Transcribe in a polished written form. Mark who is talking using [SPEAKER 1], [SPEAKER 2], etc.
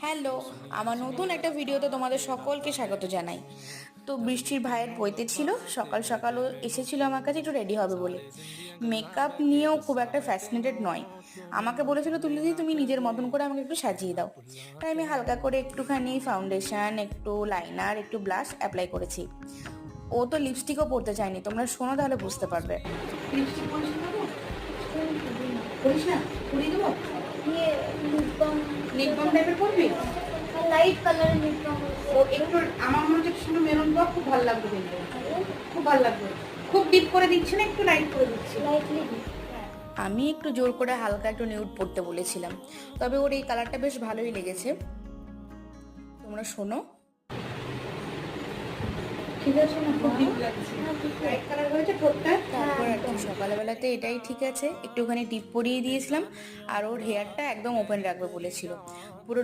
[SPEAKER 1] Hello, আমার নতুন একটা ভিডিওতে তোমাদের সকলকে স্বাগত জানাই। তো বৃষ্টির ভাইয়ের বইতে ছিল, সকাল সকালও এসেছিল আমার কাছে একটু রেডি হবে বলে। মেকআপ নিয়েও খুব একটা ফ্যাসিনেটেড নয়। আমাকে বলেছিল তুলি তুমি নিজের মতন করে আমাকে একটু সাজিয়ে দাও। তাই আমি হালকা করে একটুখানি ফাউন্ডেশন, একটু লাইনার, একটু ব্লাশ অ্যাপ্লাই করেছি। ও তো লিপস্টিকও পরতে চায়নি, তোমরা শোনো তাহলে বুঝতে পারবে। লিপস্টিক পরিস না, করিস না, পরিয়ে দেবো।
[SPEAKER 2] ये लिप बाम
[SPEAKER 1] লিপ বাম টাইপের করবি?
[SPEAKER 2] लाइट कलर लिप बाम
[SPEAKER 1] ও একটু আমার মনে হচ্ছে শুধু মেরুন বা খুব ভালো লাগবে দেখতে, খুব ভালো লাগবে। খুব ডিপ করে দিচ্ছি না, একটু লাইট করে দিচ্ছি।
[SPEAKER 2] लाइटली
[SPEAKER 1] আমি একটু জোর করে হালকা একটু নিউড পড়তে বলেছিলাম, তবে ওর এই কালারটা বেশ ভালোই লেগেছে। তোমরা শোনো।
[SPEAKER 2] ঠিক আছে না
[SPEAKER 1] খুব ডিপ লাগছে, লাইট কালার হয়েছে ঠোঁটটা। তারপর আর কি,
[SPEAKER 2] একদম।
[SPEAKER 1] সকালবেলাতে এটাই ঠিক আছে, একটুখানি টিপ পরিয়ে দিয়েছিলাম। আর ওর হেয়ারটা একদম ওপেন রাখবে বলেছিল। পুরো